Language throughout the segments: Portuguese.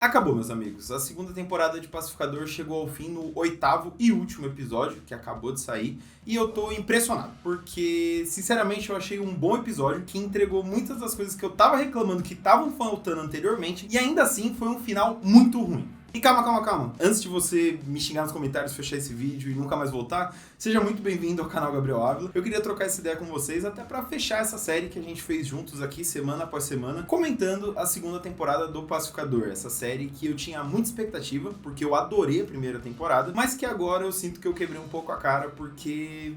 Acabou, meus amigos. A segunda temporada de Pacificador chegou ao fim no 8º e último episódio, que acabou de sair, e eu tô impressionado, porque, sinceramente, eu achei um bom episódio que entregou muitas das coisas que eu tava reclamando que estavam faltando anteriormente, e ainda assim foi um final muito ruim. E calma. Antes de você me xingar nos comentários, fechar esse vídeo e nunca mais voltar, seja muito bem-vindo ao canal Gabriel Ávila. Eu queria trocar essa ideia com vocês até pra fechar essa série que a gente fez juntos aqui, semana após semana, comentando a segunda temporada do Pacificador. Essa série que eu tinha muita expectativa, porque eu adorei a primeira temporada, mas que agora eu sinto que eu quebrei um pouco a cara, porque...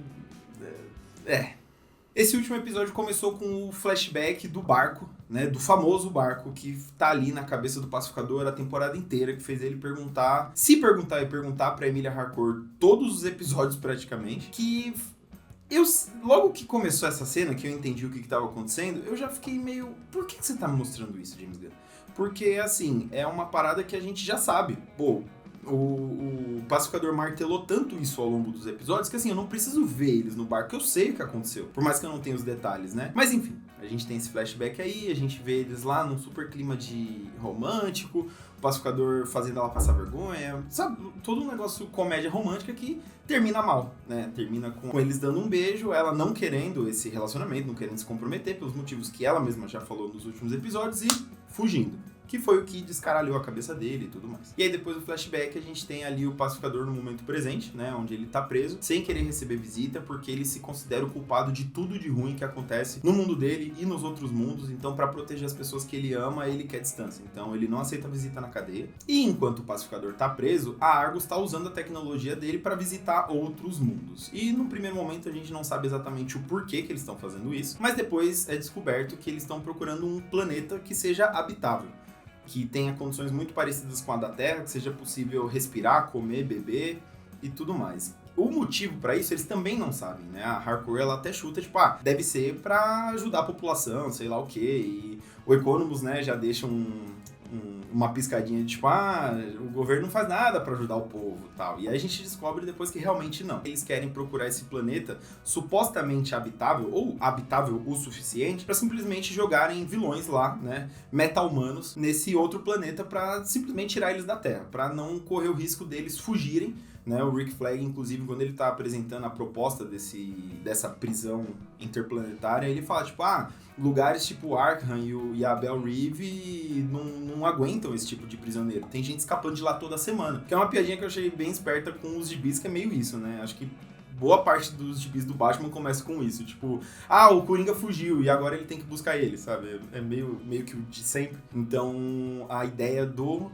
Esse último episódio começou com o flashback do barco, né, do famoso barco que tá ali na cabeça do Pacificador a temporada inteira, que fez ele perguntar pra Emilia Harcourt todos os episódios praticamente, que logo que começou essa cena, que eu entendi o que tava acontecendo, eu já fiquei meio, por que você tá me mostrando isso, James Gunn? Porque, assim, é uma parada que a gente já sabe, o Pacificador martelou tanto isso ao longo dos episódios que, assim, eu não preciso ver eles no barco, eu sei o que aconteceu, por mais que eu não tenha os detalhes, né? Mas, enfim, a gente tem esse flashback aí, a gente vê eles lá num super clima de romântico, o Pacificador fazendo ela passar vergonha, sabe? Todo um negócio comédia romântica que termina mal, né? Termina com eles dando um beijo, ela não querendo esse relacionamento, não querendo se comprometer pelos motivos que ela mesma já falou nos últimos episódios e fugindo. Que foi o que descaralhou a cabeça dele e tudo mais. E aí depois do flashback a gente tem ali o Pacificador no momento presente, né, onde ele tá preso, sem querer receber visita, porque ele se considera o culpado de tudo de ruim que acontece no mundo dele e nos outros mundos, então pra proteger as pessoas que ele ama, ele quer distância. Então ele não aceita visita na cadeia. E enquanto o Pacificador tá preso, a Argus tá usando a tecnologia dele pra visitar outros mundos. E no primeiro momento a gente não sabe exatamente o porquê que eles estão fazendo isso, mas depois é descoberto que eles estão procurando um planeta que seja habitável, que tenha condições muito parecidas com a da Terra, que seja possível respirar, comer, beber e tudo mais. O motivo pra isso eles também não sabem, né? A Harcourt ela até chuta, tipo, deve ser pra ajudar a população, sei lá o quê. E o Economus, né, já deixa uma piscadinha de tipo, o governo não faz nada pra ajudar o povo e tal. E aí a gente descobre depois que realmente não. Eles querem procurar esse planeta supostamente habitável, ou habitável o suficiente, pra simplesmente jogarem vilões lá, né, meta-humanos, nesse outro planeta pra simplesmente tirar eles da Terra, pra não correr o risco deles fugirem. Né, o Rick Flag, inclusive, quando ele tá apresentando a proposta dessa prisão interplanetária, ele fala, tipo, lugares tipo Arkham e a Belle Reve não aguentam esse tipo de prisioneiro. Tem gente escapando de lá toda semana. Que é uma piadinha que eu achei bem esperta com os gibis, que é meio isso, né? Acho que boa parte dos gibis do Batman começa com isso. Tipo, o Coringa fugiu e agora ele tem que buscar ele, sabe? É meio que o de sempre. Então, a ideia do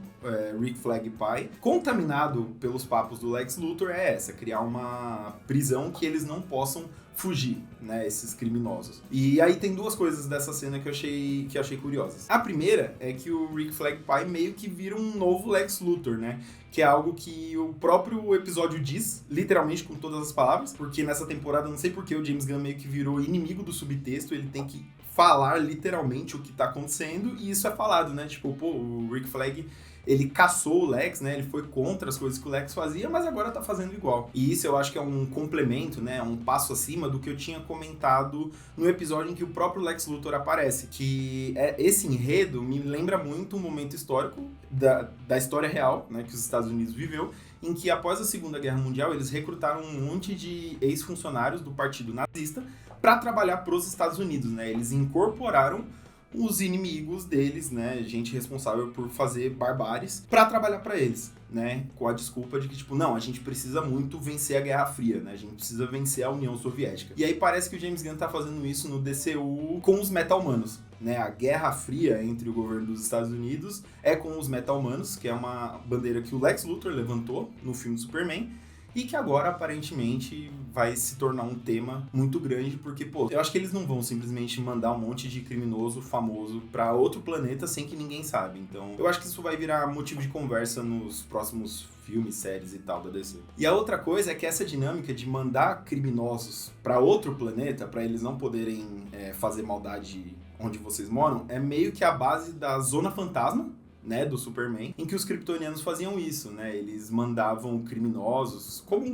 Rick Flag pai, contaminado pelos papos do Lex Luthor, é essa: criar uma prisão que eles não possam fugir, né, esses criminosos. E aí tem duas coisas dessa cena que eu achei curiosas. A primeira é que o Rick Flag pai meio que vira um novo Lex Luthor, né? Que é algo que o próprio episódio diz, literalmente com todas as palavras, porque nessa temporada, não sei porque, o James Gunn meio que virou inimigo do subtexto, ele tem que falar literalmente o que tá acontecendo, e isso é falado, né? Tipo, o Rick Flag, ele caçou o Lex, né? Ele foi contra as coisas que o Lex fazia, mas agora tá fazendo igual. E isso eu acho que é um complemento, né? Um passo acima do que eu tinha comentado no episódio em que o próprio Lex Luthor aparece, que esse enredo me lembra muito um momento histórico da história real, né? Que os Estados Unidos viveu, em que após a Segunda Guerra Mundial eles recrutaram um monte de ex-funcionários do partido nazista para trabalhar para os Estados Unidos, né? Eles incorporaram os inimigos deles, né, gente responsável por fazer barbáries, pra trabalhar pra eles, né, com a desculpa de que, tipo, não, a gente precisa muito vencer a Guerra Fria, né, a gente precisa vencer a União Soviética. E aí parece que o James Gunn tá fazendo isso no DCU com os meta-humanos, né, a Guerra Fria entre o governo dos Estados Unidos é com os meta-humanos, que é uma bandeira que o Lex Luthor levantou no filme Superman, e que agora, aparentemente, vai se tornar um tema muito grande, porque, eu acho que eles não vão simplesmente mandar um monte de criminoso famoso pra outro planeta sem que ninguém sabe. Então, eu acho que isso vai virar motivo de conversa nos próximos filmes, séries e tal da DC. E a outra coisa é que essa dinâmica de mandar criminosos pra outro planeta, pra eles não poderem fazer maldade onde vocês moram, é meio que a base da Zona Fantasma, né, do Superman, em que os kryptonianos faziam isso, né, eles mandavam criminosos, como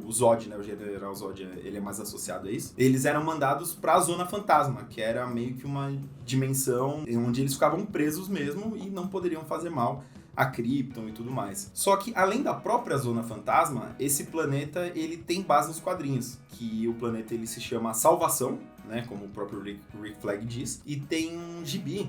o Zod, né, o General Zod, ele é mais associado a isso, eles eram mandados pra Zona Fantasma, que era meio que uma dimensão onde eles ficavam presos mesmo e não poderiam fazer mal a Krypton e tudo mais. Só que, além da própria Zona Fantasma, esse planeta, ele tem base nos quadrinhos, que o planeta ele se chama Salvação, né, como o próprio Rick Flag diz, e tem um gibi,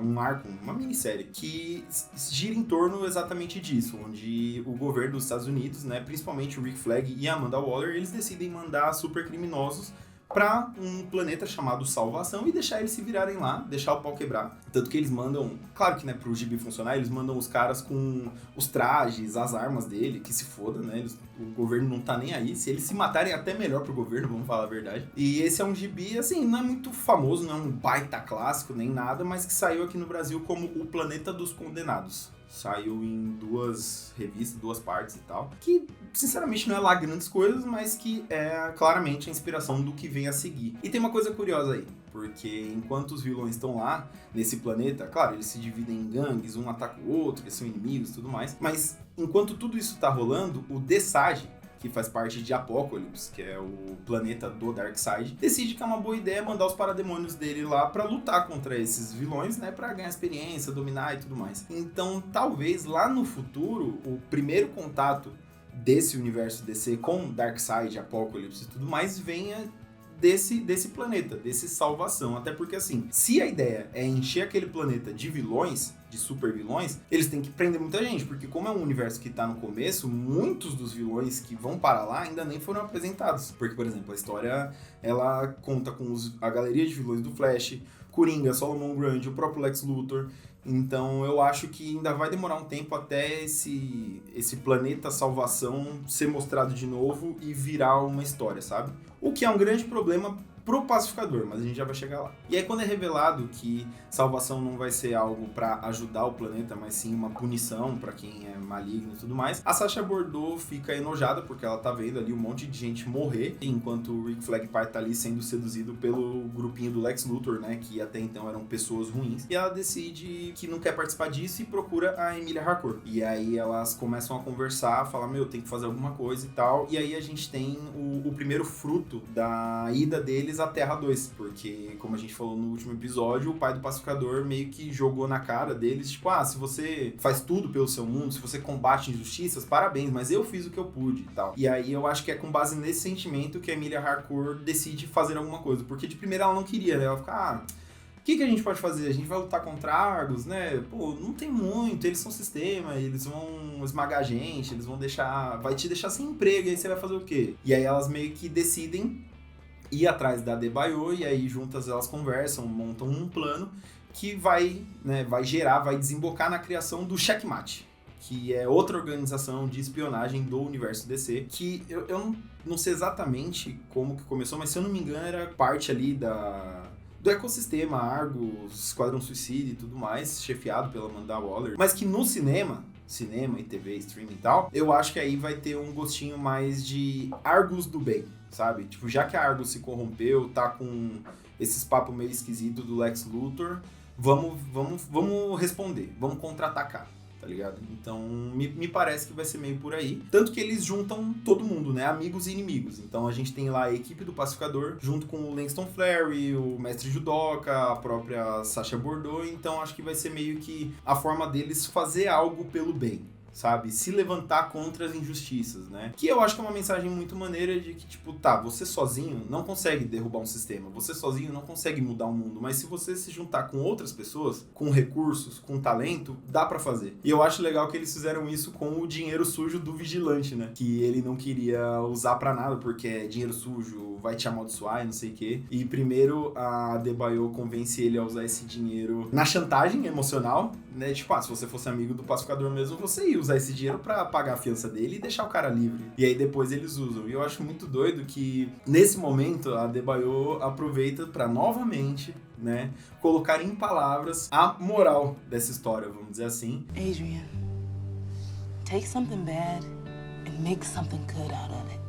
um arco, uma minissérie, que gira em torno exatamente disso, onde o governo dos Estados Unidos, né, principalmente o Rick Flag e a Amanda Waller, eles decidem mandar supercriminosos para um planeta chamado Salvação e deixar eles se virarem lá, deixar o pau quebrar. Tanto que eles mandam, claro que, né, pro gibi funcionar, eles mandam os caras com os trajes, as armas dele, que se foda, né, o governo não tá nem aí, se eles se matarem é até melhor pro governo, vamos falar a verdade. E esse é um gibi, assim, não é muito famoso, não é um baita clássico, nem nada, mas que saiu aqui no Brasil como O Planeta dos Condenados. Saiu em 2 revistas, 2 partes e tal. Que, sinceramente, não é lá grandes coisas, mas que é claramente a inspiração do que vem a seguir. E tem uma coisa curiosa aí, porque enquanto os vilões estão lá, nesse planeta, claro, eles se dividem em gangues, um ataca o outro, eles são inimigos e tudo mais, mas enquanto tudo isso tá rolando, o Desage, que faz parte de Apokolips, que é o planeta do Darkseid, decide que é uma boa ideia mandar os parademônios dele lá pra lutar contra esses vilões, né, pra ganhar experiência, dominar e tudo mais. Então, talvez lá no futuro, o primeiro contato desse universo DC com Darkseid, Apokolips e tudo mais, venha desse planeta, desse Salvação. Até porque, assim, se a ideia é encher aquele planeta de vilões, de super vilões, eles têm que prender muita gente, porque como é um universo que tá no começo, muitos dos vilões que vão para lá ainda nem foram apresentados. Porque, por exemplo, a história, ela conta com a galeria de vilões do Flash, Coringa, Solomon Grundy, o próprio Lex Luthor. Então eu acho que ainda vai demorar um tempo até esse planeta Salvação ser mostrado de novo e virar uma história, sabe? O que é um grande problema pro pacificador, mas a gente já vai chegar lá. E aí quando é revelado que salvação não vai ser algo pra ajudar o planeta, mas sim uma punição pra quem é maligno e tudo mais, a Sasha Bordeaux fica enojada porque ela tá vendo ali um monte de gente morrer, enquanto o Rick Flag tá ali sendo seduzido pelo grupinho do Lex Luthor, né, que até então eram pessoas ruins, e ela decide que não quer participar disso e procura a Emilia Harcourt. E aí elas começam a conversar, falar, tem que fazer alguma coisa e tal, e aí a gente tem o primeiro fruto da ida deles à Terra 2, porque, como a gente falou no último episódio, o pai do pacificador meio que jogou na cara deles, tipo, se você faz tudo pelo seu mundo, se você combate injustiças, parabéns, mas eu fiz o que eu pude e tal. E aí eu acho que é com base nesse sentimento que a Emilia Harcourt decide fazer alguma coisa, porque de primeira ela não queria, né? Ela fica, o que a gente pode fazer? A gente vai lutar contra Argos, né? Pô, não tem muito, eles são sistema, eles vão esmagar a gente, eles vão vai te deixar sem emprego, e aí você vai fazer o quê? E aí elas meio que decidem ir atrás da Adebayo, e aí juntas elas conversam, montam um plano que vai desembocar na criação do Checkmate, que é outra organização de espionagem do universo DC, que eu não sei exatamente como que começou, mas se eu não me engano era parte ali do ecossistema Argos, Esquadrão Suicida e tudo mais, chefiado pela Amanda Waller, mas que no cinema e TV, streaming e tal, eu acho que aí vai ter um gostinho mais de Argos do bem, sabe? Tipo, já que a Argos se corrompeu, tá com esses papos meio esquisitos do Lex Luthor, vamos responder, vamos contra-atacar, tá ligado? Então, me parece que vai ser meio por aí. Tanto que eles juntam todo mundo, né? Amigos e inimigos. Então, a gente tem lá a equipe do Pacificador, junto com o Langston Fleury, o Mestre Judoka, a própria Sasha Bordeaux. Então, acho que vai ser meio que a forma deles fazer algo pelo bem, sabe? Se levantar contra as injustiças, né? Que eu acho que é uma mensagem muito maneira de que, tipo, você sozinho não consegue derrubar um sistema, você sozinho não consegue mudar o mundo, mas se você se juntar com outras pessoas, com recursos, com talento, dá pra fazer. E eu acho legal que eles fizeram isso com o dinheiro sujo do Vigilante, né? Que ele não queria usar pra nada, porque é dinheiro sujo, vai te amaldiçoar e não sei o quê. E primeiro a Adebayo convence ele a usar esse dinheiro na chantagem emocional, né? Tipo, se você fosse amigo do pacificador mesmo, você ia usar esse dinheiro pra pagar a fiança dele e deixar o cara livre. E aí depois eles usam. E eu acho muito doido que, nesse momento, a Adebayo aproveita pra novamente, né, colocar em palavras a moral dessa história, vamos dizer assim. Adrian, take something bad and make something good out of it.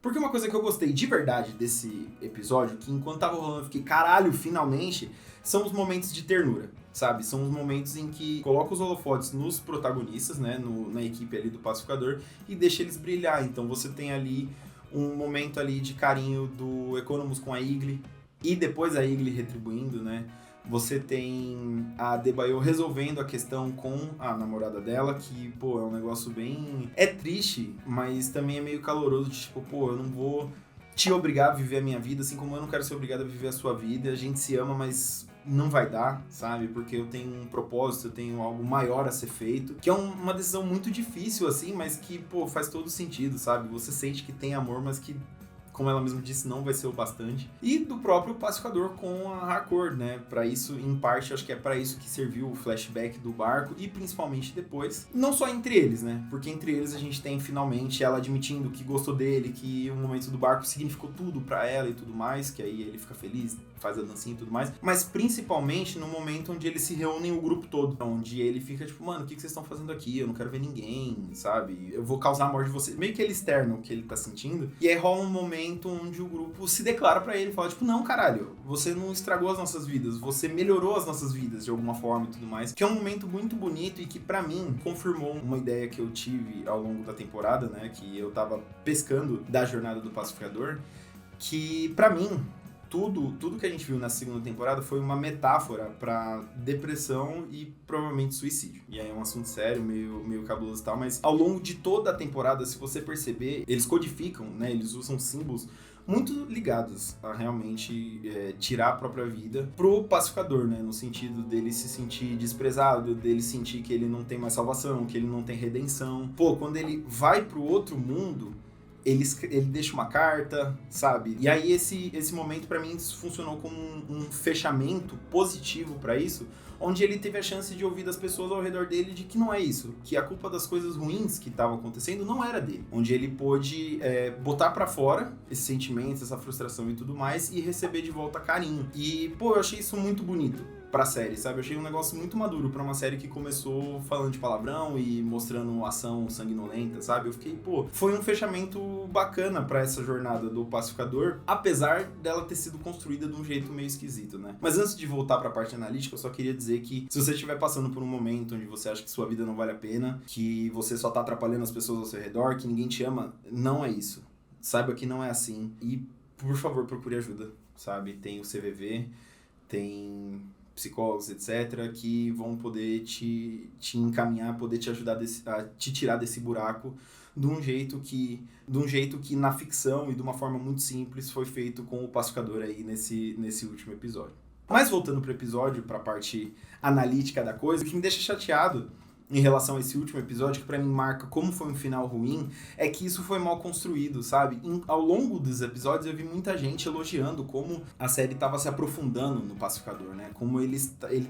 Porque uma coisa que eu gostei de verdade desse episódio, que enquanto tava rolando eu fiquei, caralho, finalmente, são os momentos de ternura, sabe? São os momentos em que coloca os holofotes nos protagonistas, né, na equipe ali do Pacificador, e deixa eles brilhar. Então você tem ali um momento ali de carinho do Economus com a Eagly, e depois a Igli retribuindo, né? Você tem a Adebayo resolvendo a questão com a namorada dela, que, pô, é um negócio bem... É triste, mas também é meio caloroso, de tipo, pô, eu não vou te obrigar a viver a minha vida, assim como eu não quero ser obrigado a viver a sua vida. A gente se ama, mas não vai dar, sabe? Porque eu tenho um propósito, eu tenho algo maior a ser feito, que é uma decisão muito difícil, assim, mas que, pô, faz todo sentido, sabe? Você sente que tem amor, mas que, como ela mesma disse, não vai ser o bastante. E do próprio pacificador com a Harcourt, né? Pra isso, em parte, acho que é pra isso que serviu o flashback do barco e principalmente depois. Não só entre eles, né? Porque entre eles a gente tem finalmente ela admitindo que gostou dele, que o momento do barco significou tudo pra ela e tudo mais, que aí ele fica feliz, faz a dancinha e tudo mais. Mas principalmente no momento onde eles se reúnem o grupo todo, onde ele fica tipo, mano, o que vocês estão fazendo aqui? Eu não quero ver ninguém, sabe? Eu vou causar a morte de vocês. Meio que ele externa o que ele tá sentindo. E aí rola um momento onde o grupo se declara pra ele, fala tipo, não, caralho, você não estragou as nossas vidas, você melhorou as nossas vidas de alguma forma e tudo mais, que é um momento muito bonito e que pra mim confirmou uma ideia que eu tive ao longo da temporada, né, que eu tava pescando da jornada do pacificador, que pra mim tudo que a gente viu na segunda temporada foi uma metáfora pra depressão e provavelmente suicídio. E aí é um assunto sério, meio cabuloso e tal, mas ao longo de toda a temporada, se você perceber, eles codificam, né, eles usam símbolos muito ligados a realmente tirar a própria vida pro pacificador, né, no sentido dele se sentir desprezado, dele sentir que ele não tem mais salvação, que ele não tem redenção. Pô, quando ele vai pro outro mundo, ele deixa uma carta, sabe? E aí esse momento pra mim funcionou como um fechamento positivo pra isso, onde ele teve a chance de ouvir das pessoas ao redor dele de que não é isso, que a culpa das coisas ruins que estavam acontecendo não era dele, onde ele pôde botar pra fora esses sentimentos, essa frustração e tudo mais e receber de volta carinho. E, pô, eu achei isso muito bonito pra série, sabe? Eu achei um negócio muito maduro pra uma série que começou falando de palavrão e mostrando ação sanguinolenta, sabe? Eu fiquei, pô, foi um fechamento bacana pra essa jornada do pacificador, apesar dela ter sido construída de um jeito meio esquisito, né? Mas antes de voltar pra parte analítica, eu só queria dizer que se você estiver passando por um momento onde você acha que sua vida não vale a pena, que você só tá atrapalhando as pessoas ao seu redor, que ninguém te ama, não é isso. Saiba que não é assim. E, por favor, procure ajuda, sabe? Tem o CVV, tem psicólogos, etc., que vão poder te encaminhar, poder te ajudar a te tirar desse buraco de um jeito que na ficção e de uma forma muito simples foi feito com o pacificador aí nesse último episódio. Mas voltando pro episódio, pra parte analítica da coisa, o que me deixa chateado em relação a esse último episódio, que pra mim marca como foi um final ruim, é que isso foi mal construído, sabe? Ao longo dos episódios eu vi muita gente elogiando como a série tava se aprofundando no pacificador, né? Como ele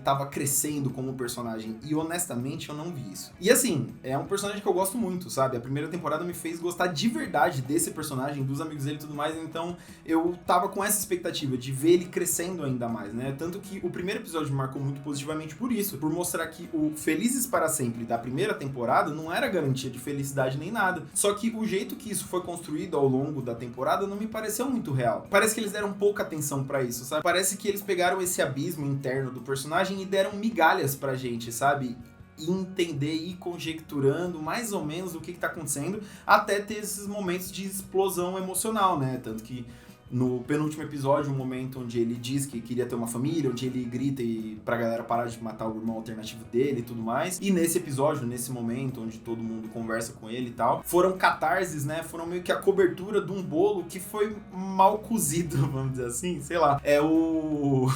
tava crescendo como personagem. E honestamente eu não vi isso. E assim, é um personagem que eu gosto muito, sabe? A primeira temporada me fez gostar de verdade desse personagem, dos amigos dele e tudo mais, então eu tava com essa expectativa de ver ele crescendo ainda mais, né? Tanto que o primeiro episódio me marcou muito positivamente por isso, por mostrar que o Felizes para Sempre da primeira temporada não era garantia de felicidade nem nada. Só que o jeito que isso foi construído ao longo da temporada não me pareceu muito real. Parece que eles deram pouca atenção pra isso, sabe? Parece que eles pegaram esse abismo interno do personagem e deram migalhas pra gente, sabe? E entender e ir conjecturando mais ou menos o que tá acontecendo até ter esses momentos de explosão emocional, né? Tanto que no penúltimo episódio, um momento onde ele diz que queria ter uma família, onde ele grita pra galera parar de matar o irmão alternativo dele e tudo mais. E nesse episódio, nesse momento onde todo mundo conversa com ele e tal, foram catarses, né? Foram meio que a cobertura de um bolo que foi mal cozido, vamos dizer assim, sei lá. É o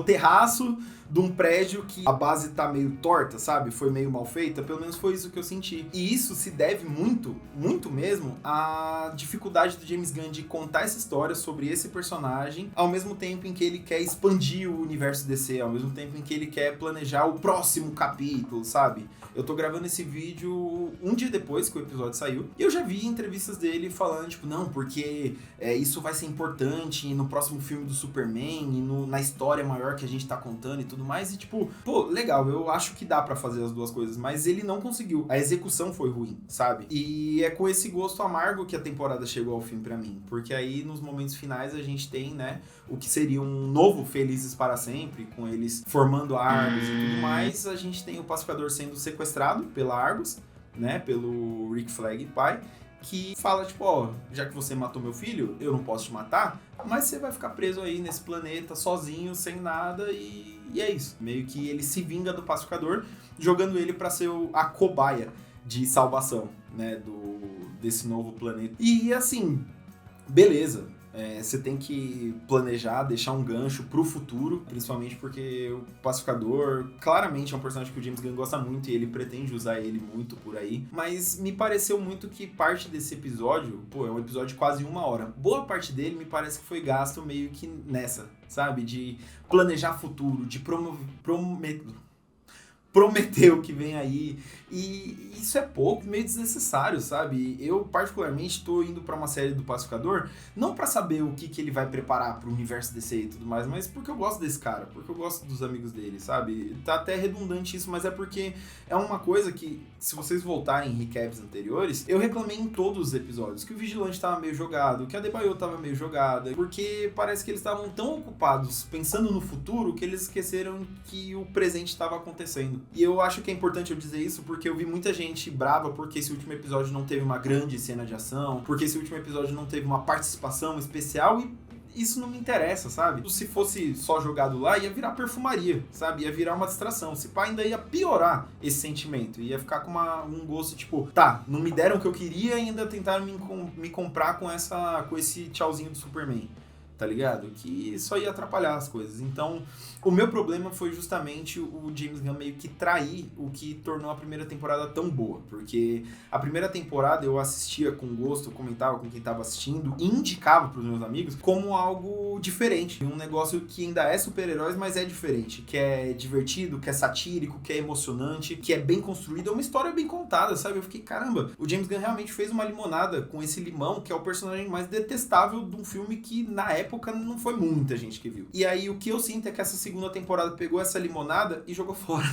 terraço de um prédio que a base tá meio torta, sabe? Foi meio mal feita, pelo menos foi isso que eu senti. E isso se deve muito, muito mesmo, à dificuldade do James Gunn de contar essa história sobre esse personagem, ao mesmo tempo em que ele quer expandir o universo DC, ao mesmo tempo em que ele quer planejar o próximo capítulo, sabe? Eu tô gravando esse vídeo um dia depois que o episódio saiu, e eu já vi entrevistas dele falando, tipo, não, porque isso vai ser importante no próximo filme do Superman e na história maior que a gente tá contando e tudo mais, e tipo, pô, legal, eu acho que dá pra fazer as duas coisas, mas ele não conseguiu, a execução foi ruim, sabe? E é com esse gosto amargo que a temporada chegou ao fim pra mim, porque aí nos momentos finais a gente tem, né, o que seria um novo Felizes para Sempre, com eles formando a Argus e tudo mais, a gente tem o pacificador sendo sequestrado pela Argus, né, pelo Rick Flag pai, que fala, tipo, ó, já que você matou meu filho, eu não posso te matar, mas você vai ficar preso aí nesse planeta sozinho, sem nada, e é isso. Meio que ele se vinga do pacificador, jogando ele pra ser a cobaia de salvação, né, desse novo planeta. E assim, beleza. Você tem que planejar, deixar um gancho pro futuro, principalmente porque o Pacificador claramente é um personagem que o James Gunn gosta muito e ele pretende usar ele muito por aí, mas me pareceu muito que parte desse episódio, é um episódio de quase 1 hora, boa parte dele me parece que foi gasto meio que nessa, sabe, de planejar futuro, de prometer o que vem aí, e isso é pouco, meio desnecessário, sabe? Eu, particularmente, tô indo pra uma série do Pacificador, não pra saber o que ele vai preparar pro universo DC e tudo mais, mas porque eu gosto desse cara, porque eu gosto dos amigos dele, sabe? Tá até redundante isso, mas é porque é uma coisa que, se vocês voltarem em recaps anteriores, eu reclamei em todos os episódios, que o Vigilante tava meio jogado, que a Debaio tava meio jogada, porque parece que eles estavam tão ocupados pensando no futuro que eles esqueceram que o presente estava acontecendo. E eu acho que é importante eu dizer isso porque eu vi muita gente brava porque esse último episódio não teve uma grande cena de ação, porque esse último episódio não teve uma participação especial, e isso não me interessa, sabe? Se fosse só jogado lá, ia virar perfumaria, sabe? Ia virar uma distração. Se pá, ainda ia piorar esse sentimento. Ia ficar com um gosto tipo, tá, não me deram o que eu queria e ainda tentaram me comprar com esse tchauzinho do Superman. Tá ligado? Que só ia atrapalhar as coisas. Então, o meu problema foi justamente o James Gunn meio que trair o que tornou a primeira temporada tão boa. Porque a primeira temporada eu assistia com gosto, comentava com quem tava assistindo e indicava pros meus amigos como algo diferente. Um negócio que ainda é super-heróis, mas é diferente. Que é divertido, que é satírico, que é emocionante, que é bem construído. É uma história bem contada, sabe? Eu fiquei, caramba, o James Gunn realmente fez uma limonada com esse limão, que é o personagem mais detestável de um filme que, na época, não foi muita gente que viu. E aí o que eu sinto é que essa segunda temporada pegou essa limonada e jogou fora,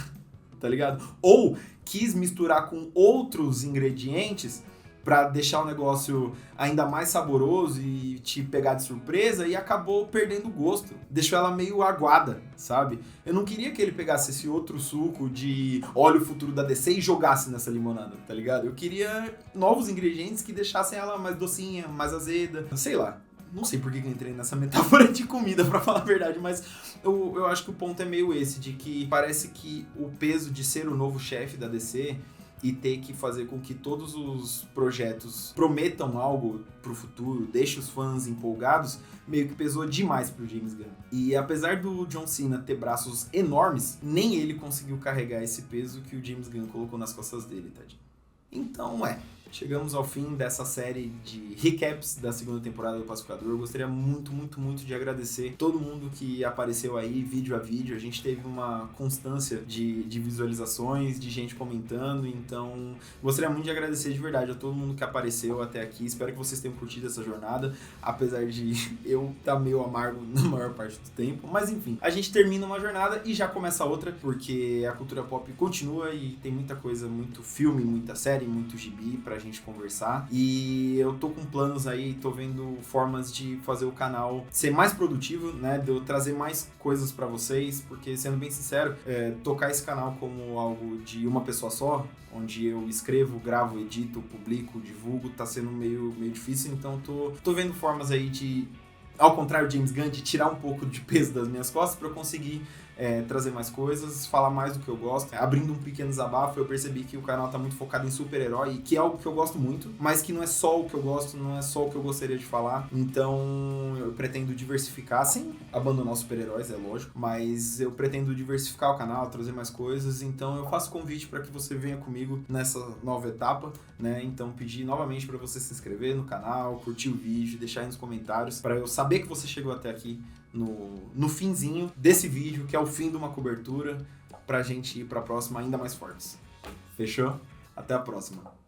tá ligado? Ou quis misturar com outros ingredientes pra deixar o negócio ainda mais saboroso e te pegar de surpresa, e acabou perdendo o gosto. Deixou ela meio aguada, sabe? Eu não queria que ele pegasse esse outro suco de olha o futuro da DC e jogasse nessa limonada, tá ligado? Eu queria novos ingredientes que deixassem ela mais docinha, mais azeda, sei lá. Não sei por que eu entrei nessa metáfora de comida, pra falar a verdade, mas eu acho que o ponto é meio esse, de que parece que o peso de ser o novo chefe da DC e ter que fazer com que todos os projetos prometam algo pro futuro, deixe os fãs empolgados, meio que pesou demais pro James Gunn. E apesar do John Cena ter braços enormes, nem ele conseguiu carregar esse peso que o James Gunn colocou nas costas dele, tadinho. Então, chegamos ao fim dessa série de recaps da segunda temporada do Pacificador. Eu gostaria muito, muito, muito de agradecer todo mundo que apareceu aí, vídeo a vídeo. A gente teve uma constância de visualizações, de gente comentando, então gostaria muito de agradecer de verdade a todo mundo que apareceu até aqui. Espero que vocês tenham curtido essa jornada, apesar de eu estar meio amargo na maior parte do tempo. Mas enfim, a gente termina uma jornada e já começa outra, porque a cultura pop continua e tem muita coisa, muito filme, muita série, muito gibi pra gente conversar, e eu tô com planos aí, tô vendo formas de fazer o canal ser mais produtivo, né, de eu trazer mais coisas pra vocês, porque, sendo bem sincero, tocar esse canal como algo de uma pessoa só, onde eu escrevo, gravo, edito, publico, divulgo, tá sendo meio difícil, então tô vendo formas aí de, ao contrário de James Gunn, de tirar um pouco de peso das minhas costas pra eu conseguir trazer mais coisas, falar mais do que eu gosto. Abrindo um pequeno desabafo, eu percebi que o canal tá muito focado em super-herói, que é algo que eu gosto muito, mas que não é só o que eu gosto, não é só o que eu gostaria de falar. Então eu pretendo diversificar, sem abandonar os super-heróis, é lógico, mas eu pretendo diversificar o canal, trazer mais coisas. Então eu faço convite para que você venha comigo nessa nova etapa, né? Então pedir novamente para você se inscrever no canal, curtir o vídeo, deixar aí nos comentários, para eu saber que você chegou até aqui no finzinho desse vídeo, que é o fim de uma cobertura, pra gente ir pra próxima ainda mais fortes. Fechou? Até a próxima.